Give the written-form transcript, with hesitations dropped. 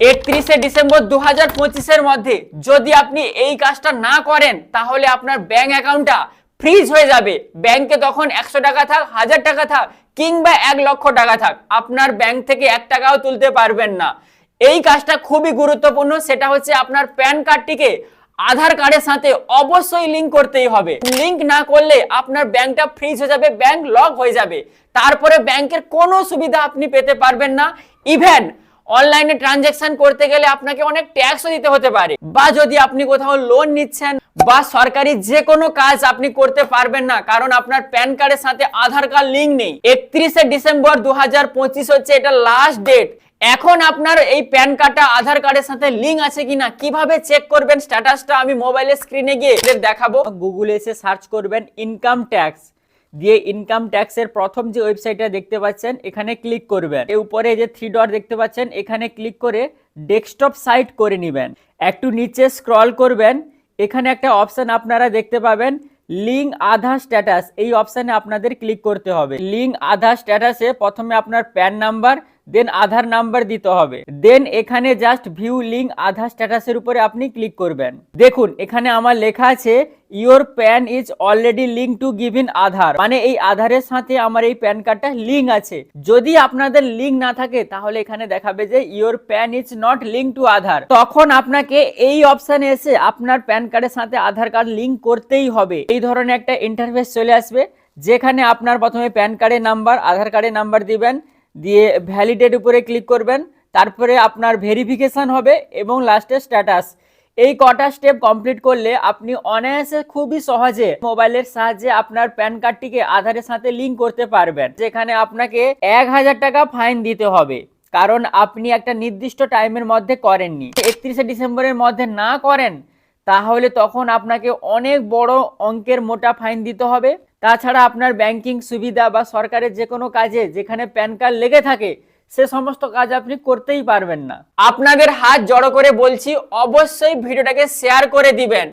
31শে December 2025-এর মধ্যে যদি আপনি এই কাজটা না করেন তাহলে আপনার ব্যাংক অ্যাকাউন্টটা ফ্রিজ হয়ে যাবে। ব্যাংকে তখন 100 টাকা থাক, 1000 টাকা থাক কিংবা 1 লক্ষ টাকা থাক, আপনার ব্যাংক থেকে 1 টাকাও তুলতে পারবেন না। এই কাজটা খুবই গুরুত্বপূর্ণ, সেটা হচ্ছে আপনার প্যান কার্ডটিকে আধার কার্ডের সাথে অবশ্যই লিংক করতেই হবে। লিংক না করলে আপনার ব্যাংকটা ফ্রিজ হয়ে যাবে, ব্যাংক লক হয়ে যাবে। তারপরে ব্যাংকের কোনো সুবিধা আপনি পেতে পারবেন না। ইভেন অনলাইনে ট্রানজাকশন করতে গেলে আপনাকে অনেক ট্যাক্সও দিতে হতে পারে, বা যদি আপনি কোথাও লোন নিচ্ছেন বা সরকারি যে কোনো কাজ আপনি করতে পারবেন না, কারণ আপনার প্যান কার্ডের সাথে আধার কার্ড লিংক নেই। 31শে ডিসেম্বর 2025 হচ্ছে এটা লাস্ট ডেট। এখন আপনার এই প্যান কার্ডটা আধার কার্ডের সাথে লিংক আছে কিনা কিভাবে চেক করবেন স্ট্যাটাসটা আমি মোবাইলের স্ক্রিনে গিয়ে দেখাবো। গুগলে এসে সার্চ করবেন ইনকাম ট্যাক্স, দিয়ে ইনকাম ট্যাক্সের প্রথম যে ওয়েবসাইটটা দেখতে পাচ্ছেন এখানে ক্লিক করবেন। এর উপরে যে 3 ডট দেখতে পাচ্ছেন এখানে ক্লিক করে ডেস্কটপ সাইট করে নেবেন। একটু নিচে স্ক্রল করবেন, এখানে একটা অপশন আপনারা দেখতে পাবেন লিংক আধার স্ট্যাটাস, এই অপশানে আপনাদের ক্লিক করতে হবে। লিংক আধার স্ট্যাটাসে প্রথমে আপনার প্যান নাম্বার দেন আধার নাম্বার দিতে হবে, দেন এখানে জাস্ট ভিউ লিংক আধার স্ট্যাটাসের উপরে আপনি ক্লিক করবেন। দেখুন এখানে আমার লেখা আছে your PAN is already link to given Aadhaar, মানে এই আধারের সাথে আমার এই প্যান কার্ডটা লিঙ্ক আছে। যদি আপনাদের লিঙ্ক না থাকে তাহলে এখানে দেখাবে যে your PAN is not link to Aadhaar, তখন আপনাকে এই অপশানে এসে আপনার প্যান কার্ডের সাথে আধার কার্ড লিঙ্ক করতেই হবে। এই ধরনের একটা ইন্টারফেস চলে আসবে, যেখানে আপনার প্রথমে প্যান কার্ডের নাম্বার আধার কার্ডের নাম্বার দিবেন, দিয়ে ভ্যালিডেট উপরে ক্লিক করবেন, তারপরে আপনার ভেরিফিকেশন হবে এবং লাস্টে স্ট্যাটাস। এই কটা স্টেপ কমপ্লিট করলে আপনি অনায়াসে খুবই সহজে মোবাইলের সাহায্যে আপনার প্যান কার্ডটিকে আধারের সাথে লিংক করতে পারবেন, যেখানে আপনাকে 1000 টাকা ফাইন দিতে হবে, কারণ আপনি একটা নির্দিষ্ট টাইমের মধ্যে করেননি। 31শে ডিসেম্বরের মধ্যে না করেন তাহলে তখন আপনাকে অনেক বড় অঙ্কের মোটা ফাইন দিতে হবে। তাছাড়া আপনার ব্যাংকিং সুবিধা বা সরকারের যে কোনো কাজে যেখানে প্যান কার্ড লেগে থাকে সে সমস্ত কাজ আপনি করতেই পারবেন না। আপনাদের হাত জড়ো করে বলছি অবশ্যই ভিডিওটাকে শেয়ার করে দিবেন।